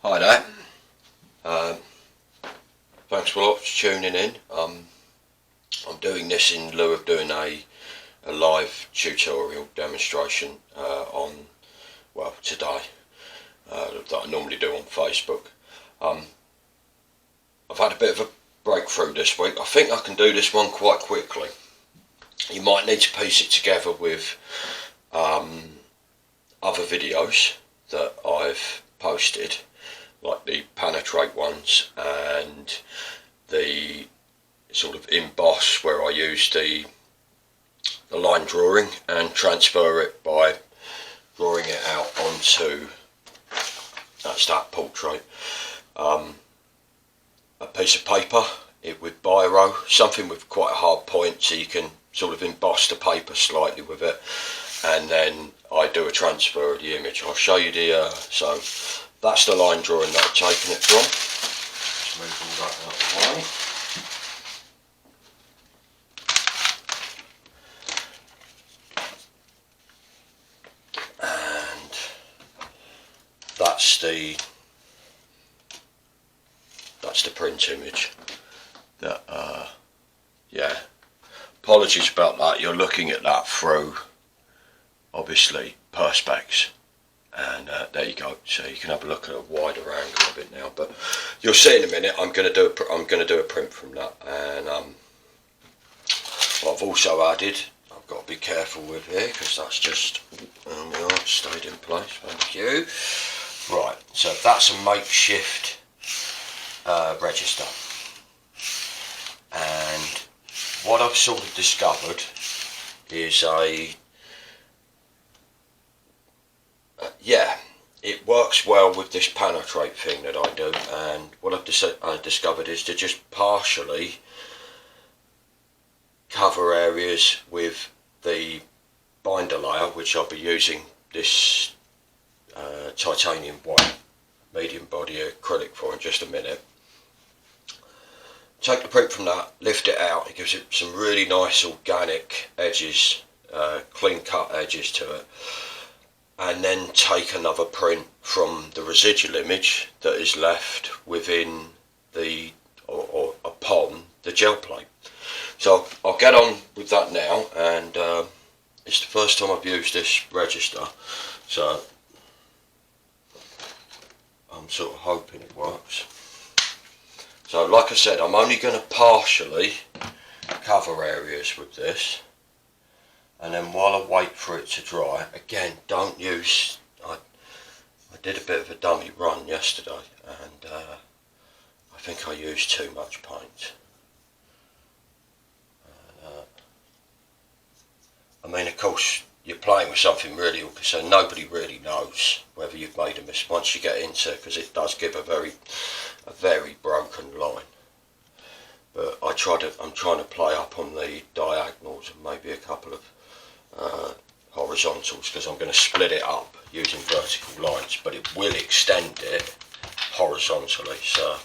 Hi there. Thanks a lot for tuning in. I'm doing this in lieu of doing a live tutorial demonstration today that I normally do on Facebook. I've had a bit of a breakthrough this week. I think I can do this one quite quickly. You might need to piece it together with other videos that I've posted, like the Panotrait ones and the sort of emboss where I use the line drawing and transfer it by drawing it out onto that portrait. A piece of paper, it with biro, something with quite a hard point so you can sort of emboss the paper slightly with it, and then I do a transfer of the image. I'll show you the so that's the line drawing that I've taken it from. Just move all that out of the way. And that's the print image. That yeah, apologies about that. You're looking at that through obviously perspex, and there you go. So you can have a look at a wider angle of it now. But you'll see in a minute. I'm going to do a print from that, and I've also added. I've got to be careful with here because that's just stayed in place. Thank you. Right. So that's a makeshift register, and what I've sort of discovered is it works well with this Panotrait thing that I do, and what I've discovered is to just partially cover areas with the binder layer, which I'll be using this titanium white medium body acrylic for in just a minute. Take the print from that, lift it out, it gives it some really nice organic edges, clean cut edges to it, and then take another print from the residual image that is left within the or upon the gel plate. So I'll get on with that now, and it's the first time I've used this register, so I'm sort of hoping it works. So like I said, I'm only going to partially cover areas with this, and then while I wait for it to dry, again, don't use, I did a bit of a dummy run yesterday, and I think I used too much paint. I mean, of course, you're playing with something really, so nobody really knows whether you've made a mistake once you get into it, because it does give a very broken line. But I'm trying to play up on the diagonals and maybe a couple of horizontals, because I'm going to split it up using vertical lines, but it will extend it horizontally. So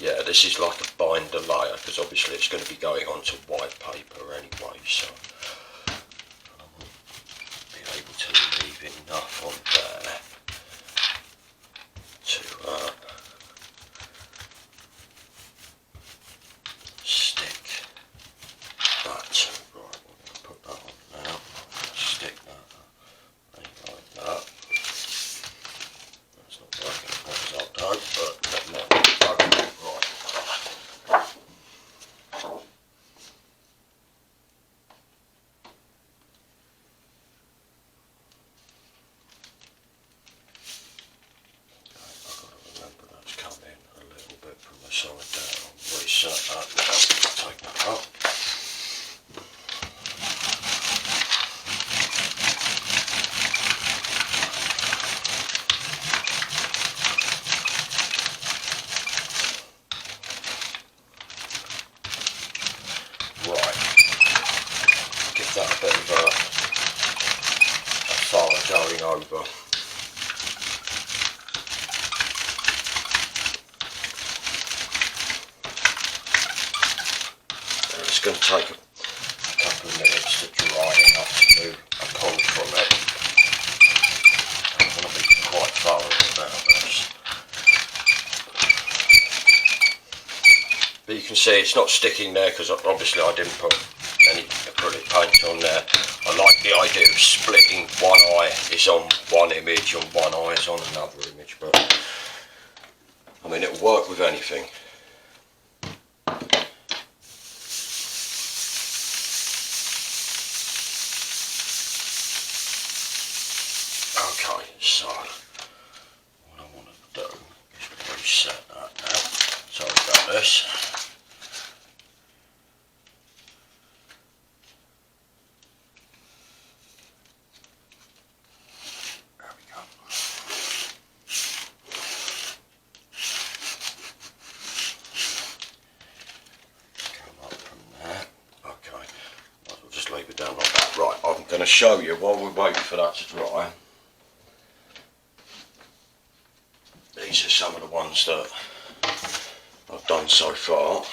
yeah, this is like a binder layer, because obviously it's going to be going onto white paper anyway, so I'll be able to leave enough on there to stick that. Right, we're going to put that on now. Stick that like that. That's not working as well as I'll do, but never mind. So I'll reset that now, take that up. Right, give that a bit of a fire going over. It's going to take a couple of minutes to dry enough to do a pull from it. I'm going to be quite thorough about this. But you can see it's not sticking there because obviously I didn't put any acrylic paint on there. I like the idea of splitting one eye is on one image and one eye is on another image, but I mean it'll work with anything. Okay, so what I want to do is reset that now. Sorry about this. Leave it down like that. Right, I'm going to show you while we're waiting for that to dry. These are some of the ones that I've done so far.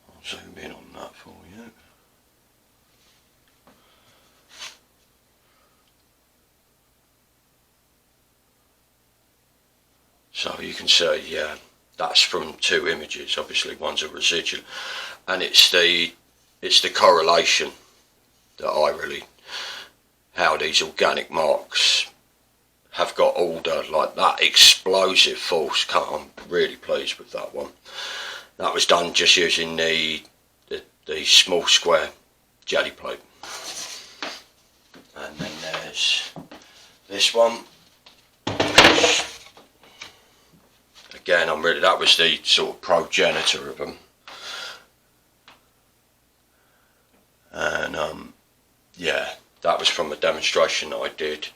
I'll zoom in on that for you. So you can see, yeah, that's from two images. Obviously one's a residual, and it's the correlation that I really, how these organic marks have got all the, like that explosive force cut. I'm really pleased with that one. That was done just using the small square jelly plate. And then there's this one. Again, that was the sort of progenitor of them. And yeah, that was from a demonstration that I did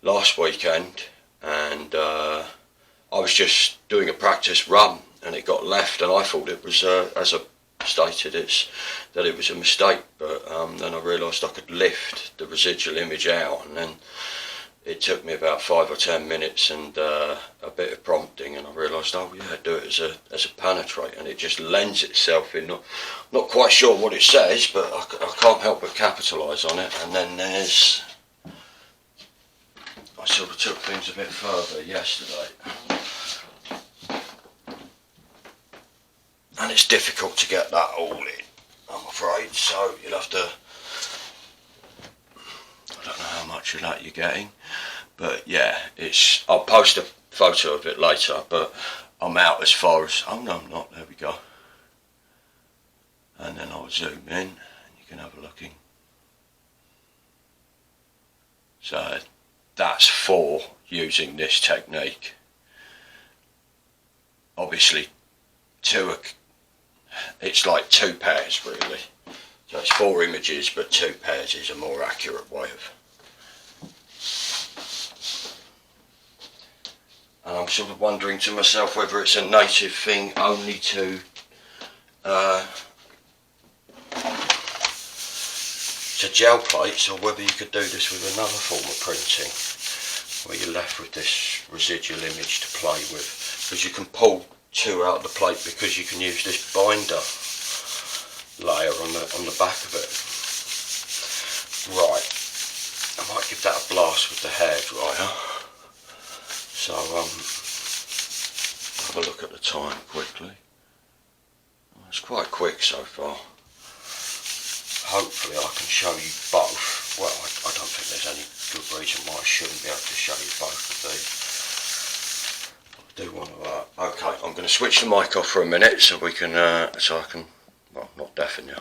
last weekend, and I was just doing a practice run and it got left, and I thought it was, as I stated, that it was a mistake, but then I realised I could lift the residual image out, and then it took me about 5 or 10 minutes and a bit of prompting, and I realised, oh yeah, do it as a Panotrait, and it just lends itself in. Not quite sure what it says, but I can't help but capitalise on it. And then there's, I sort of took things a bit further yesterday, and it's difficult to get that all in, I'm afraid, so you'll have to, I don't know how much of that you're getting, but yeah, I'll post a photo of it later, but I'm out as far as, oh no I'm not, there we go. And then I'll zoom in and you can have a looking. So that's for using this technique. Obviously it's like 2 pairs really. So it's 4 images, but 2 pairs is a more accurate way of. And I'm sort of wondering to myself whether it's a native thing only to gel plates, or whether you could do this with another form of printing, where you're left with this residual image to play with, because you can pull 2 out of the plate, because you can use this binder layer on the back of it. Right, I might give that a blast with the hairdryer. So have a look at the time quickly. It's quite quick so far. Hopefully I can show you both. Well, I don't think there's any good reason why I shouldn't be able to show you both of these. I do want to, okay, I'm going to switch the mic off for a minute so we can, so I can, well, not deafen you.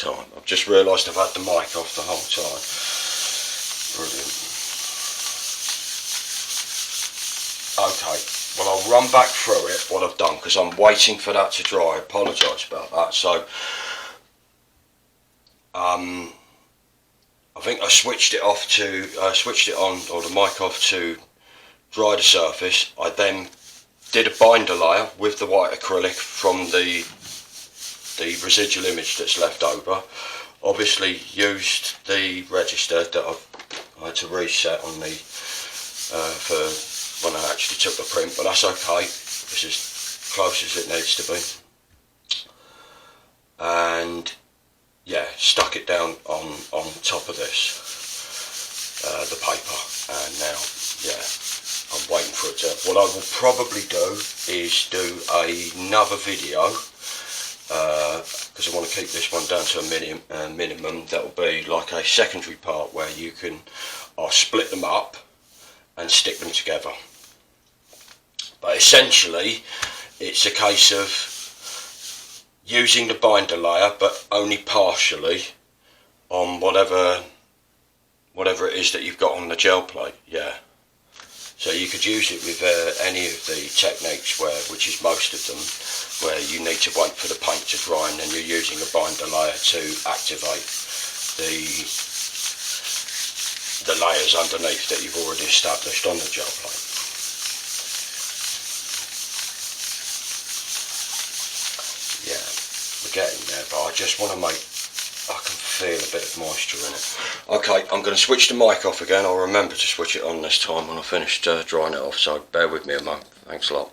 time. I've just realised I've had the mic off the whole time. Brilliant. Okay, well I'll run back through it, what I've done, because I'm waiting for that to dry. I apologise about that. So, I think I switched it on, or the mic off to dry the surface. I then did a binder layer with the white acrylic from the residual image that's left over. Obviously used the register that I had to reset on the for when I actually took the print, but that's okay. It's as close as it needs to be. And yeah, stuck it down on top of this, the paper, and now, yeah, I'm waiting for it to. What I will probably do is do another video, because I want to keep this one down to a minimum. That will be like a secondary part where I'll split them up and stick them together. But essentially, it's a case of using the binder layer, but only partially on whatever it is that you've got on the gel plate. Yeah. So you could use it with any of the techniques which is most of them, where you need to wait for the paint to dry and then you're using a binder layer to activate the layers underneath that you've already established on the gel plate. Yeah, we're getting there, but I just want to I can feel a bit of moisture in it. Okay, I'm going to switch the mic off again. I'll remember to switch it on this time when I finished drying it off, so bear with me a moment. Thanks a lot.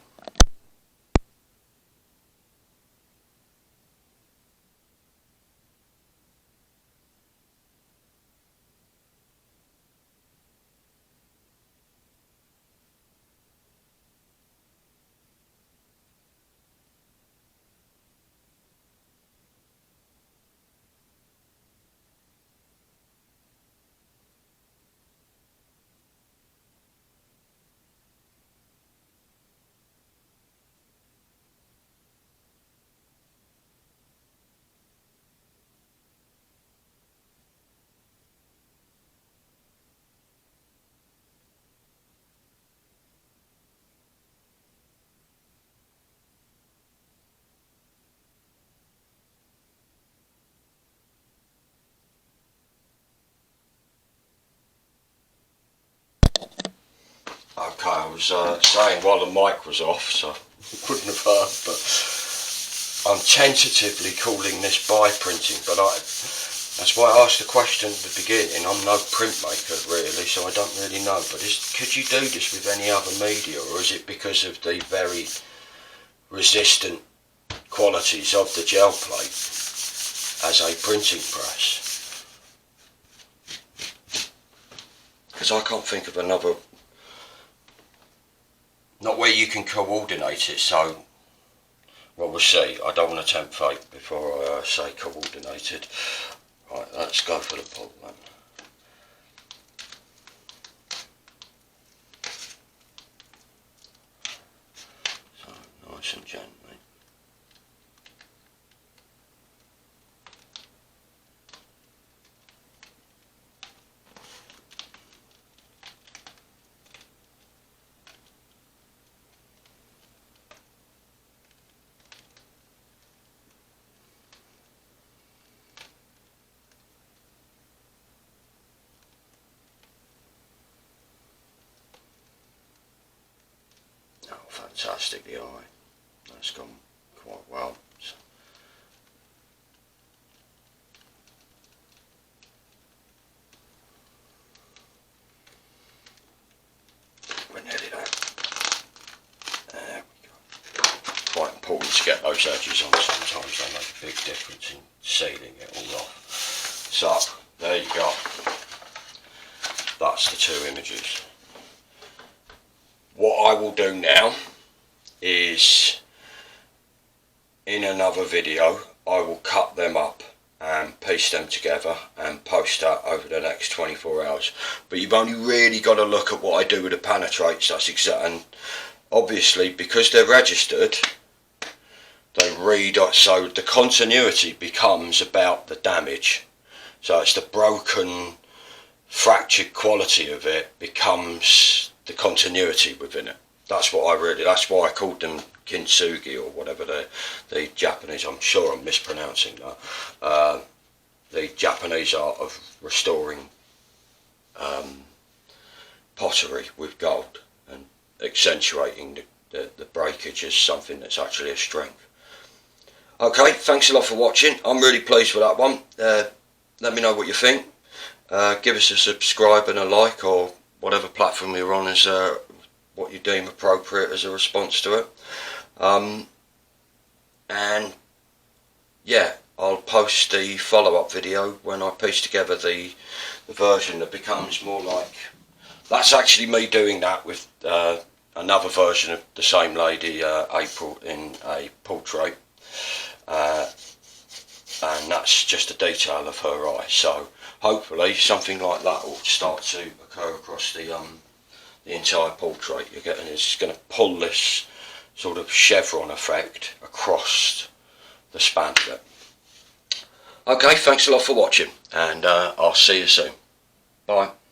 Okay, I was saying while the mic was off, so you couldn't have heard, but I'm tentatively calling this bi-printing, but that's why I asked the question at the beginning. I'm no printmaker really, so I don't really know, but could you do this with any other media, or is it because of the very resistant qualities of the gel plate as a printing press? Because I can't think of another. Not where you can coordinate it, so, well, we'll see. I don't want to tempt fate before I say coordinated. Right, let's go for the pull then. So, nice and gently. Fantastic, the eye. That's gone quite well. We're nearly there. There we go. Quite important to get those edges on. Sometimes they make a big difference in sealing it all off. So, there you go. That's the two images. What I will do now is, in another video, I will cut them up and piece them together and post that over the next 24 hours. But you've only really got to look at what I do with the Panotraits. That's exact, and obviously because they're registered, they read, so the continuity becomes about the damage. So it's the broken, fractured quality of it becomes the continuity within it. That's why I called them kintsugi or whatever the Japanese, I'm sure I'm mispronouncing that, the Japanese art of restoring pottery with gold and accentuating the breakage as something that's actually a strength. Okay, thanks a lot for watching. I'm really pleased with that one. Let me know what you think. Give us a subscribe and a like, or whatever platform you're on, as what you deem appropriate as a response to it. And yeah, I'll post the follow-up video when I piece together the version that becomes more like, that's actually me doing that with another version of the same lady, April, in a portrait, and that's just a detail of her eye. So hopefully something like that will start to occur across the entire portrait. You're getting, it's going to pull this sort of chevron effect across the span of it. Okay, thanks a lot for watching, and I'll see you soon. Bye.